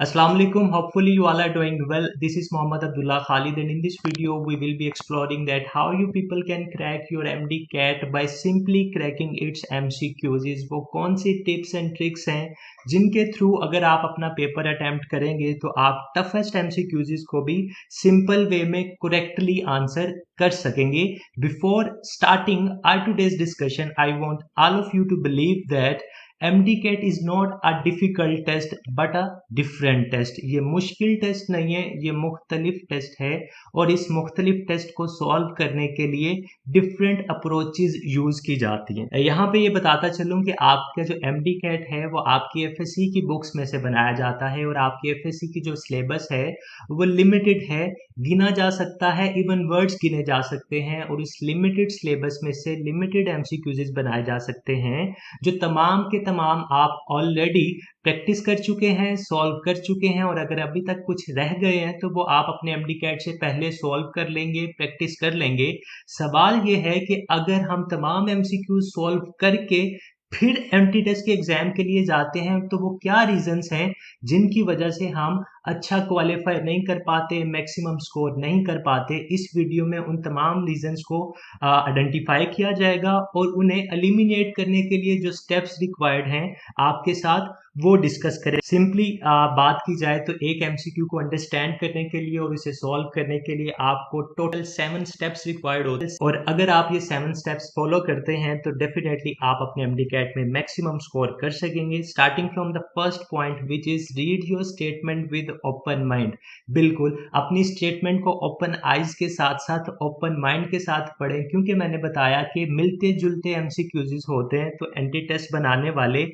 Assalamu alaikum. Hopefully you all are doing well. This is Muhammad Abdullah Khalid, and in this video we will be exploring that how you people can crack your MD CAT by simply cracking its MCQs. वो कौन सी tips and tricks हैं जिनके through अगर आप अपना paper attempt करेंगे तो आप टफेस्ट MCQs को भी सिंपल वे में करेक्टली आंसर कर सकेंगे. Before starting our today's discussion, I want all of you to believe that MDCAT is not a difficult test but a different test. ये मुश्किल टेस्ट नहीं है, ये मुख्तलिफ टेस्ट है और इस मुख्तलिफ टेस्ट को सॉल्व करने के लिए डिफरेंट अप्रोचेज यूज की जाती हैं. यहाँ पे ये बताता चलूँ कि आपका जो MDCAT है वो आपकी FSC की बुक्स में से बनाया जाता है और आपकी FSC की जो सिलेबस है वो लिमिटेड है, गिना जा सकता है, इवन वर्ड्स गिने जा सकते हैं और इस लिमिटेड सिलेबस में से लिमिटेड MCQs बनाए जा सकते हैं जो तमाम के तमाम आप ऑलरेडी प्रैक्टिस कर चुके हैं, सॉल्व कर चुके हैं और अगर अभी तक कुछ रह गए हैं तो वो आप अपने MDCAT से पहले सॉल्व कर लेंगे, प्रैक्टिस कर लेंगे. सवाल ये है कि अगर हम तमाम MCQ सॉल्व करके फिर एमटी टेस्ट के एग्जाम के लिए जाते हैं तो वो क्या रीजंस हैं जिनकी वजह से हम अच्छा क्वालिफाई नहीं कर पाते, मैक्सिमम स्कोर नहीं कर पाते. इस वीडियो में उन तमाम रीजंस को आइडेंटिफाई किया जाएगा और उन्हें एलिमिनेट करने के लिए जो स्टेप्स रिक्वायर्ड हैं आपके साथ वो डिस्कस करें. सिंपली बात की जाए तो एक MCQ को अंडरस्टैंड करने के लिए और इसे सॉल्व करने के लिए आपको टोटल 7 स्टेप्स रिक्वायर्ड होते हैं और अगर आप ये 7 स्टेप्स फॉलो करते हैं तो डेफिनेटली आप अपने MDCAT में मैक्सिमम स्कोर कर सकेंगे. Starting from the first point which is read your statement with open mind. बिल्कुल अपनी स्टेटमेंट को ओपन आइज के साथ साथ ओपन माइंड के साथ पढ़ें क्योंकि मैंने बताया कि मिलते जुलते MCQs होते हैं तो एंटी टेस्ट बनाने वाले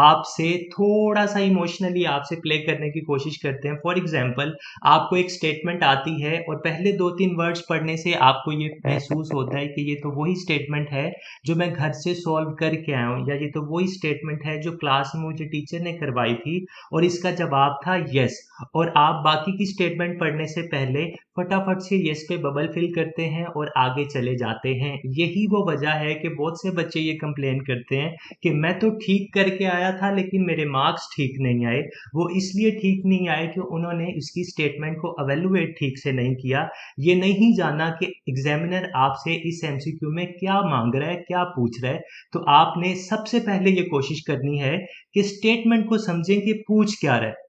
आपसे थोड़ा सा इमोशनली आपसे प्ले करने की कोशिश करते हैं. फॉर एग्जाम्पल आपको एक स्टेटमेंट आती है और पहले 2-3 वर्ड्स पढ़ने से आपको ये महसूस होता है कि ये तो वही स्टेटमेंट है जो मैं घर से सॉल्व करके आया हूँ या ये तो वही स्टेटमेंट है जो क्लास में मुझे टीचर ने करवाई थी और इसका जवाब था यस. और आप बाकी की स्टेटमेंट पढ़ने से पहले फटाफट से यस पे बबल फिल करते हैं और आगे चले जाते हैं. यही वो वजह है कि बहुत से बच्चे ये कंप्लेन करते हैं कि मैं तो ठीक करके आया था लेकिन मेरे मार्क्स ठीक नहीं आए. वो इसलिए ठीक नहीं आए कि उन्होंने इसकी स्टेटमेंट को एवेलुएट ठीक से नहीं किया, ये नहीं जाना कि एग्जामिनर आपसे इस MCQ में क्या मांग रहा है, क्या पूछ रहा है. तो आपने सबसे पहले ये कोशिश करनी है कि स्टेटमेंट को समझें कि पूछ क्या रहा है.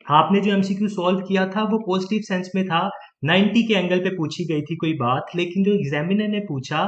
आपने जो MCQ सॉल्व किया था वो पॉजिटिव सेंस में था, 90 के एंगल पे पूछी गई थी कोई बात, लेकिन जो एग्जामिनर ने पूछा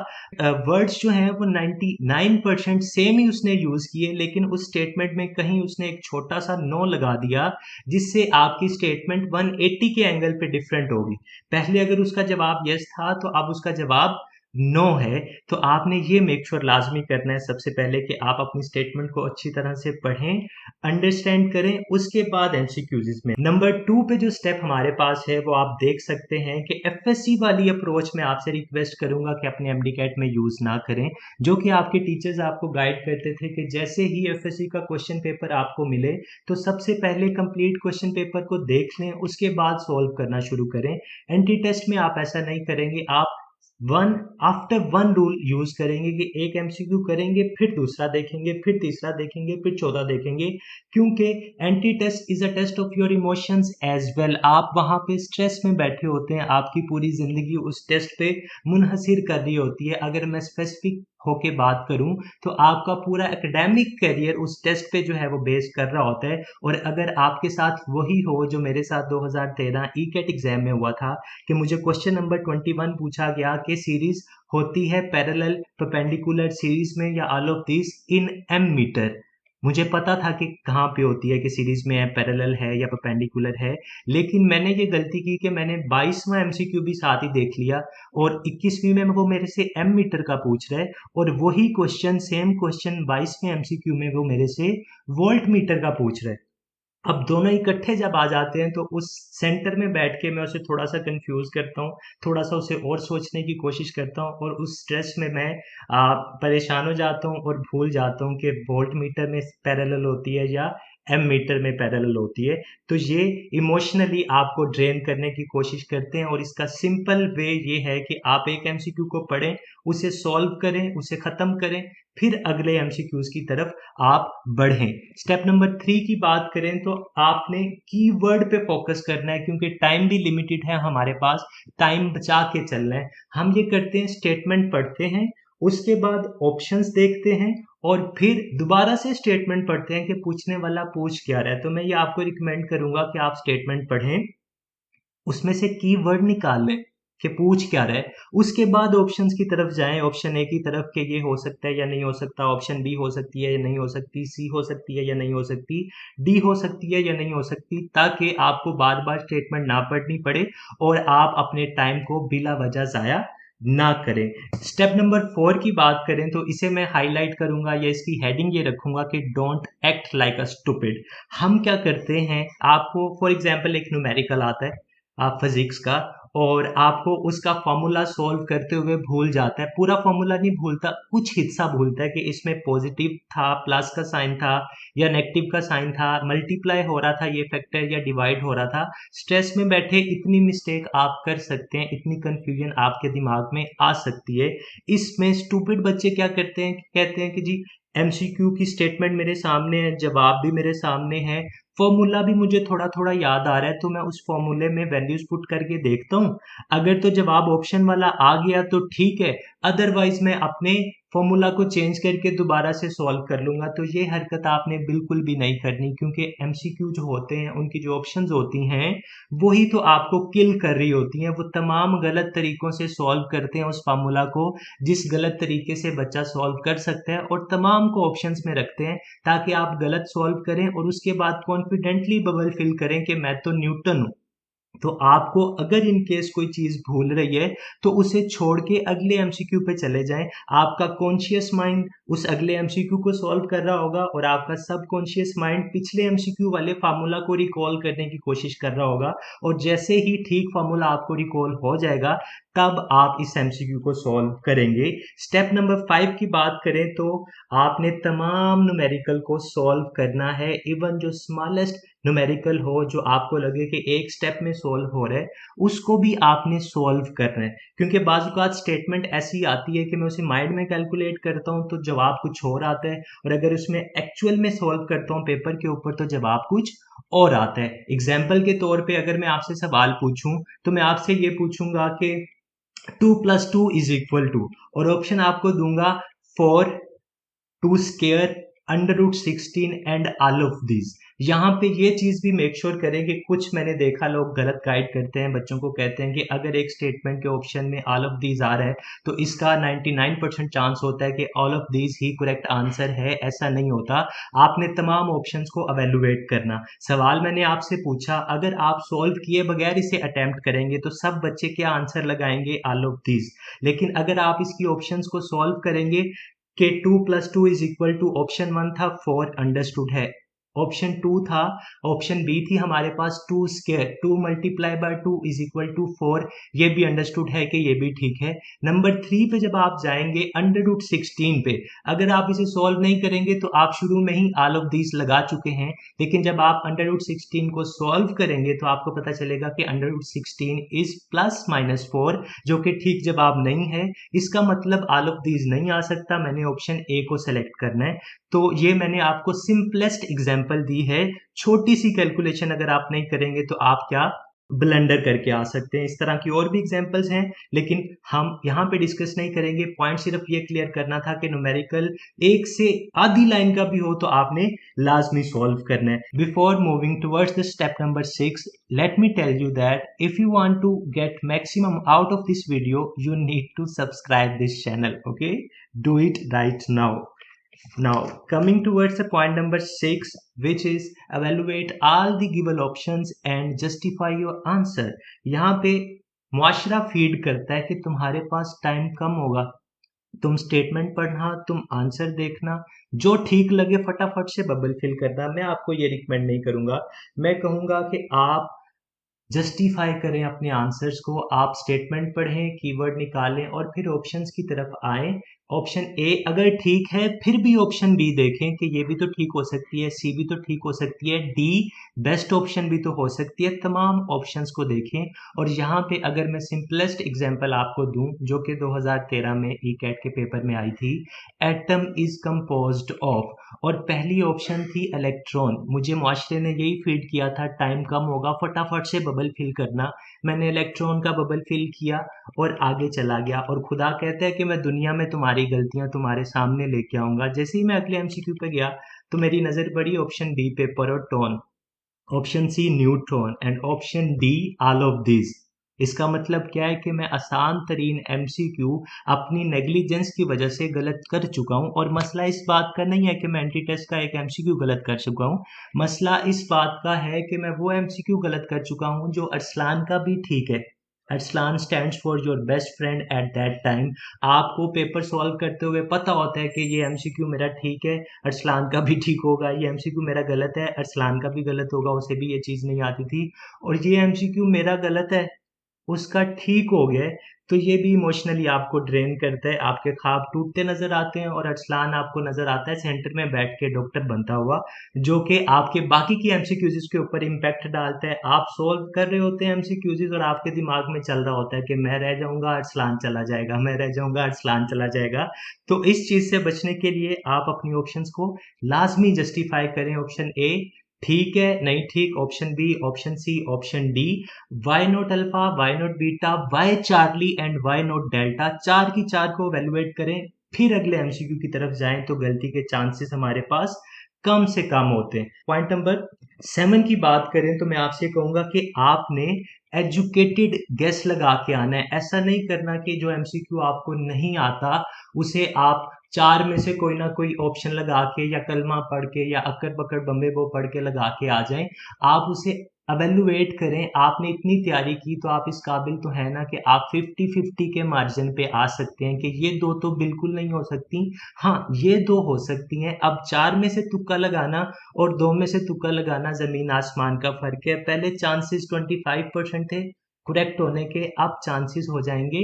वर्ड्स जो हैं वो 99% सेम ही उसने यूज किए लेकिन उस स्टेटमेंट में कहीं उसने एक छोटा सा नो लगा दिया जिससे आपकी स्टेटमेंट 180 के एंगल पे डिफरेंट होगी. पहले अगर उसका जवाब यस था तो अब उसका जवाब नो है. तो आपने ये मेक श्योर लाजमी करना है सबसे पहले कि आप अपनी स्टेटमेंट को अच्छी तरह से पढ़ें, अंडरस्टैंड करें, उसके बाद MCQs में. नंबर 2 पे जो स्टेप हमारे पास है वो आप देख सकते हैं कि FSC वाली अप्रोच में आपसे रिक्वेस्ट करूंगा कि अपने MDCAT में यूज ना करें जो कि आपके टीचर्स आपको गाइड करते थे कि जैसे ही FSC का क्वेश्चन पेपर आपको मिले तो सबसे पहले कंप्लीट क्वेश्चन पेपर को देख लें, उसके बाद सॉल्व करना शुरू करें. एंटी टेस्ट में आप ऐसा नहीं करेंगे, आप one after one rule use करेंगे कि एक MCQ करेंगे फिर दूसरा देखेंगे फिर तीसरा देखेंगे फिर चौथा देखेंगे क्योंकि anti test is a test of your emotions as well. आप वहां पे स्ट्रेस में बैठे होते हैं, आपकी पूरी जिंदगी उस टेस्ट पे मुनहसिर कर रही होती है. अगर मैं स्पेसिफिक होके बात करूं तो आपका पूरा एकेडमिक करियर उस टेस्ट पे जो है वो बेस कर रहा होता है. और अगर आपके साथ वही हो जो मेरे साथ 2013 ECAT एग्जाम में हुआ था कि मुझे क्वेश्चन नंबर 21 पूछा गया कि सीरीज होती है पैरेलल परपेंडिकुलर सीरीज में या all of this in M metre. मुझे पता था कि कहाँ पे होती है कि सीरीज में पैरेलल है या परपेंडिकुलर है, लेकिन मैंने ये गलती की कि मैंने 22वां MCQ भी साथ ही देख लिया और 21वीं में वो मेरे से M मीटर का पूछ रहा है और वही क्वेश्चन सेम क्वेश्चन 22वें MCQ में वो मेरे से वोल्ट मीटर का पूछ रहा है. अब दोनों इकट्ठे जब आ जाते हैं तो उस सेंटर में बैठ के मैं उसे थोड़ा सा कंफ्यूज करता हूँ, थोड़ा सा उसे और सोचने की कोशिश करता हूँ और उस स्ट्रेस में मैं परेशान हो जाता हूँ और भूल जाता हूँ कि वोल्ट मीटर में पैरेलल होती है या एम मीटर में पैरेलल होती है। तो ये इमोशनली आपको ड्रेन करने की कोशिश करते हैं और इसका सिंपल वे ये है कि आप एक एमसीक्यू को पढ़ें, उसे सॉल्व करें, उसे ख़त्म करें, फिर अगले एमसीक्यूज़ की तरफ आप बढ़ें। स्टेप नंबर 3 की बात करें तो आपने कीवर्ड पे फोकस करना है, क्योंकि टाइम भी लिमिटेड है हमारे पास, टाइम बचा के चलना है। हम ये करते हैं, स्टेटमेंट पढ़ते हैं, उसके बाद ऑप्शंस देखते हैं और फिर दोबारा से स्टेटमेंट पढ़ते हैं कि पूछने वाला पूछ क्या रहा है। तो मैं ये आपको रिकमेंड करूंगा कि आप स्टेटमेंट पढ़ें, उसमें से कीवर्ड निकाल लें कि पूछ क्या रहा है, उसके बाद ऑप्शंस की तरफ जाएं, ऑप्शन ए की तरफ कि ये हो सकता है या नहीं हो सकता, ऑप्शन बी हो सकती है या नहीं हो सकती, सी हो सकती है या नहीं हो सकती, डी हो सकती है या नहीं हो सकती, ताकि आपको बार बार स्टेटमेंट ना पढ़नी पड़े और आप अपने टाइम को बिला वजह ज़ाया ना करें। स्टेप नंबर 4 की बात करें तो इसे मैं हाईलाइट करूंगा या इसकी हेडिंग ये रखूंगा कि don't act like a stupid. हम क्या करते हैं, आपको फॉर एग्जांपल एक न्यूमेरिकल आता है आप फिजिक्स का, और आपको उसका फॉर्मूला सॉल्व करते हुए भूल जाता है, पूरा फॉर्मूला नहीं भूलता, कुछ हिस्सा भूलता है कि इसमें पॉजिटिव था, प्लस का साइन था या नेगेटिव का साइन था, मल्टीप्लाई हो रहा था ये फैक्टर या डिवाइड हो रहा था। स्ट्रेस में बैठे इतनी मिस्टेक आप कर सकते हैं, इतनी कंफ्यूजन आपके दिमाग में आ सकती है। इसमें स्टूपिड बच्चे क्या करते हैं, कहते हैं कि जी एमसीक्यू की स्टेटमेंट मेरे सामने है, जवाब भी मेरे सामने है, फॉर्मूला भी मुझे थोड़ा थोड़ा याद आ रहा है, तो मैं उस फॉर्मूले में वैल्यूज पुट करके देखता हूँ, अगर तो जवाब ऑप्शन वाला आ गया तो ठीक है, अदरवाइज मैं अपने फॉर्मूला को चेंज करके दोबारा से सॉल्व कर लूंगा। तो ये हरकत आपने बिल्कुल भी नहीं करनी, क्योंकि एमसीक्यू जो होते हैं उनकी जो ऑप्शंस होती हैं वही तो आपको किल कर रही होती हैं। वो तमाम गलत तरीकों से सॉल्व करते हैं उस फार्मूला को, जिस गलत तरीके से बच्चा सॉल्व कर सकता है, और तमाम को ऑप्शंस में रखते हैं ताकि आप गलत सॉल्व करें और उसके बाद कॉन्फिडेंटली बबल फिल करें कि मैं तो न्यूटन हूँ। तो आपको अगर इन केस कोई चीज भूल रही है तो उसे छोड़ के अगले एमसीक्यू पे चले जाएं। आपका कॉन्शियस माइंड उस अगले एमसीक्यू को सॉल्व कर रहा होगा और आपका सबकॉन्शियस माइंड पिछले एमसीक्यू वाले फार्मूला को रिकॉल करने की कोशिश कर रहा होगा, और जैसे ही ठीक फार्मूला आपको रिकॉल हो जाएगा तब आप इस एमसीक्यू को सॉल्व करेंगे। स्टेप नंबर 5 की बात करें तो आपने तमाम न्यूमेरिकल को सॉल्व करना है, इवन जो स्मॉलेस्ट न्यूमेरिकल हो जो आपको लगे कि एक स्टेप में सॉल्व हो रहा है, उसको भी आपने सॉल्व करना है। क्योंकि बाज़ स्टेटमेंट ऐसी आती है कि मैं उसे माइंड में कैलकुलेट करता हूँ तो जवाब कुछ और आता है, और अगर उसमें एक्चुअल में सॉल्व करता हूँ पेपर के ऊपर तो जवाब कुछ और आता है। एग्जाम्पल के तौर पे अगर मैं आपसे सवाल पूछूं तो मैं आपसे ये पूछूंगा कि 2 + 2 = और ऑप्शन आपको दूंगा 4, 2 square, √16 and all of these. यहाँ पे ये चीज भी मेक श्योर करें कि कुछ मैंने देखा लोग गलत गाइड करते हैं, बच्चों को कहते हैं कि अगर एक स्टेटमेंट के ऑप्शन में ऑल ऑफ दीज आ रहा है तो इसका 99% चांस होता है कि all of these he correct answer है। ऐसा नहीं होता, आपने तमाम ऑप्शंस को अवेलुएट करना। सवाल मैंने आपसे पूछा, अगर आप सॉल्व किए बगैर इसे अटेम्प्ट करेंगे तो सब बच्चे क्या आंसर लगाएंगे, ऑल ऑफ दीज। लेकिन अगर आप इसकी ऑप्शंस को सॉल्व करेंगे कि 2 + 2 = ऑप्शन 1 था 4, अंडरस्टूड है, ऑप्शन 2 था, ऑप्शन बी थी हमारे पास 2 स्क्वायर, 2 × 2 = 4, ये भी अंडरस्टूड है कि ये भी ठीक है। नंबर 3 पे जब आप जाएंगे √16 पे, अगर आप इसे सॉल्व नहीं करेंगे तो आप शुरू में ही ऑल ऑफ दीज लगा चुके हैं, लेकिन जब आप √16 को सॉल्व करेंगे तो आपको पता चलेगा कि √16 इज +-4, जो कि ठीक जवाब नहीं है। इसका मतलब ऑल ऑफ दीज नहीं आ सकता, मैंने ऑप्शन ए को सेलेक्ट करना है। तो ये मैंने आपको सिंपलेस्ट एग्जांपल दी है। छोटी सी कैलकुलेशन अगर आप नहीं करेंगे तो आप क्या ब्लेंडर करके आ सकते हैं। इस तरह की और भी एग्जांपल्स हैं, लेकिन हम यहाँ पे डिस्कस नहीं करेंगे। पॉइंट सिर्फ ये क्लियर करना था कि न्यूमेरिकल एक से आधी लाइन का भी हो तो आपने लाजमी सॉल्व करना है। Before moving towards the step number 6, let me tell you that if you want to get maximum out of this video, you need to subscribe this channel. Okay, do it right now. Now, coming towards the point number 6, which is evaluate all the given options and justify your answer. यहाँ पे मुआशरा feed करता है कि तुम्हारे पास time कम होगा, तुम statement पढ़ना, तुम आंसर देखना, जो ठीक लगे फटाफट से बबल फिल करना। मैं आपको ये रिकमेंड नहीं करूंगा, मैं कहूंगा कि आप जस्टिफाई करें अपने आंसर्स को, आप स्टेटमेंट पढ़ें, कीवर्ड निकालें और फिर ऑप्शंस की तरफ आएं। ऑप्शन ए अगर ठीक है फिर भी ऑप्शन बी देखें कि ये भी तो ठीक हो सकती है, सी भी तो ठीक हो सकती है, डी बेस्ट ऑप्शन भी तो हो सकती है। तमाम ऑप्शंस को देखें और यहाँ पे अगर मैं सिंपलेस्ट एग्जांपल आपको दूं जो कि 2013 में ई कैट के पेपर में आई थी, एटम इज कंपोज्ड ऑफ, और पहली ऑप्शन थी इलेक्ट्रॉन। मुझे मुआशरे ने यही फीड किया था टाइम कम होगा फटाफट से बबल फिल करना, मैंने इलेक्ट्रॉन का बबल फिल किया और आगे चला गया, और खुदा कहता है कि मैं दुनिया में तुम्हारी गलतियां तुम्हारे सामने लेके आऊंगा। जैसे ही मैं अगले एमसीक्यू पे गया तो मेरी नजर पड़ी ऑप्शन डी पे, proton, option C neutron and option D all of this. इसका मतलब क्या है कि मैं आसान तरीन एमसीक्यू अपनी नेग्लिजेंस की वजह से गलत कर चुका हूं। और मसला इस बात का नहीं है कि मैं एंटी टेस्ट का एक एमसीक्यू गलत कर चुका हूं, मसला इस बात का है कि मैं वो एमसीक्यू गलत कर चुका हूं जो अरसलान का भी ठीक है। Arsalan stands for your best friend at that time. आपको पेपर सॉल्व करते हुए पता होता है कि ये एमसीक्यू मेरा ठीक है, अरसलान का भी ठीक होगा, ये एमसीक्यू मेरा गलत है, अरसलान का भी गलत होगा, उसे भी ये चीज़ नहीं आती थी, और ये एमसीक्यू मेरा गलत है उसका ठीक हो गया। तो ये भी इमोशनली आपको ड्रेन करता है, आपके ख्वाब टूटते नजर आते हैं और अरसलान आपको नजर आता है सेंटर में बैठ के डॉक्टर बनता हुआ, जो कि आपके बाकी की एमसीक्यूज के ऊपर इम्पैक्ट डालता है। आप सोल्व कर रहे होते हैं एमसीक्यूज और आपके दिमाग में चल रहा होता है कि मैं रह जाऊंगा अरसलान चला जाएगा, मैं रह जाऊंगा अरसलान चला जाएगा। तो इस चीज से बचने के लिए आप अपनी ऑप्शंस को लाजमी जस्टिफाई करें। ऑप्शन ए ठीक है, नहीं ठीक, option B, option C, option D, why not alpha, why not beta, why Charlie and why not delta, चार की चार को वैल्यूएट करें, फिर अगले एमसीक्यू की तरफ जाएं तो गलती के चांसेस हमारे पास कम से कम होते हैं। पॉइंट नंबर 7 की बात करें तो मैं आपसे कहूंगा कि आपने एजुकेटेड गेस लगा के आना है। ऐसा नहीं करना कि जो एमसीक्यू आपको नहीं आता उसे आप चार में से कोई ना कोई ऑप्शन लगा के या कलमा पढ़ के या अक्कर बकर बम्बे बो पढ़ के लगा के आ जाएं। आप उसे एवेलुएट करें। आपने इतनी तैयारी की तो आप इस काबिल तो है ना कि आप 50-50 के मार्जिन पे आ सकते हैं कि ये दो तो बिल्कुल नहीं हो सकती, हाँ ये दो हो सकती हैं। अब चार में से तुक्का लगाना और दो में से तुक्का लगाना जमीन आसमान का फर्क है। पहले चांसेस 25% थे करेक्ट होने के, अब चांसेस हो जाएंगे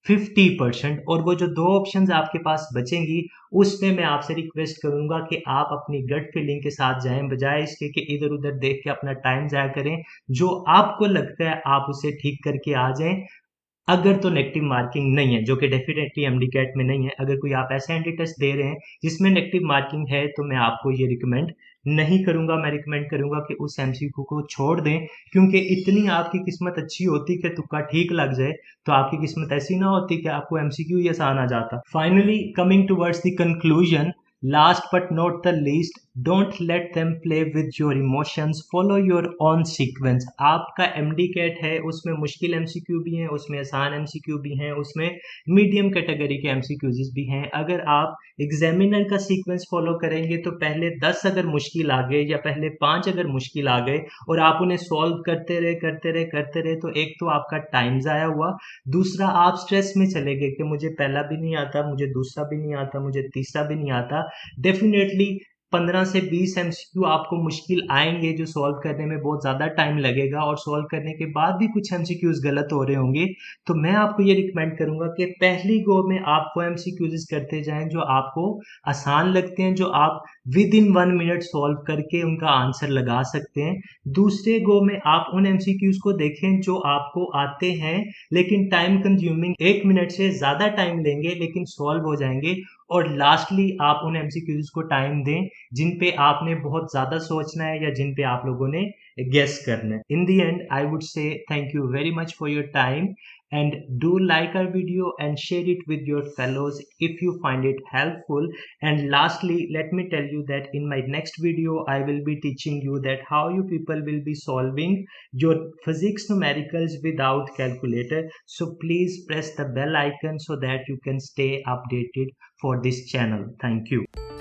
50%। और वो जो दो ऑप्शंस आपके पास बचेंगी उसमें मैं आपसे रिक्वेस्ट करूंगा कि आप अपनी गट फीलिंग के साथ जाएं, बजाय इसके कि इधर उधर देख के अपना टाइम जाया करें। जो आपको लगता है आप उसे ठीक करके आ जाएं। अगर तो नेगेटिव मार्किंग नहीं है, जो कि डेफिनेटली एमडी कैट में नहीं है, अगर कोई आप ऐसा एंटी टेस्ट दे रहे हैं जिसमें नेगेटिव मार्किंग है तो मैं आपको ये रिकमेंड नहीं करूंगा। मैं रिकमेंड करूंगा कि उस एमसीक्यू को छोड़ दें, क्योंकि इतनी आपकी किस्मत अच्छी होती कि तुक्का ठीक लग जाए तो आपकी किस्मत ऐसी ना होती कि आपको एमसीक्यू ही आसान आ जाता। Finally coming towards the conclusion, last but not the least, don't let them play with your emotions, follow your own sequence. आपका एमडी कैट है, उसमें मुश्किल एमसीक्यू भी हैं, उसमें आसान एमसीक्यू भी हैं, उसमें मीडियम कैटेगरी के एमसीक्यूज भी हैं। अगर आप एग्जामिनर का सीक्वेंस फॉलो करेंगे तो पहले 10 अगर मुश्किल आ गए या पहले 5 अगर मुश्किल आ गए और आप उन्हें सॉल्व करते रहे करते रहे करते रहे, तो एक तो आपका टाइम ज़ाया हुआ, दूसरा आप स्ट्रेस में चले गए कि मुझे पहला भी नहीं आता, मुझे दूसरा भी नहीं आता, मुझे तीसरा भी नहीं आता। डेफिनेटली 15 से 20 एमसीक्यू आपको मुश्किल आएंगे जो सॉल्व करने में बहुत ज़्यादा टाइम लगेगा, और सॉल्व करने के बाद भी कुछ एमसीक्यूज गलत हो रहे होंगे। तो मैं आपको ये रिकमेंड करूंगा कि पहली गो में आप वो एमसीक्यूज करते जाएं जो आपको आसान लगते हैं, जो आप विद इन 1 मिनट सॉल्व करके उनका आंसर लगा सकते हैं। दूसरे गो में आप उन एमसीक्यूज को देखें जो आपको आते हैं लेकिन टाइम कंज्यूमिंग, 1 मिनट से ज़्यादा टाइम लेंगे लेकिन सॉल्व हो जाएंगे। और लास्टली आप उन एमसीक्यूज को टाइम दें जिन पे आपने बहुत ज़्यादा सोचना है या जिन पे आप लोगों ने गेस करना है। In the end I would say thank you very much for your time, and do like our video and share it with your fellows if you find it helpful. And lastly, let me tell you that in my next video I will be teaching you that how you people will be solving your physics numericals without calculator. So please press the bell icon so that you can stay updated for this channel. Thank you.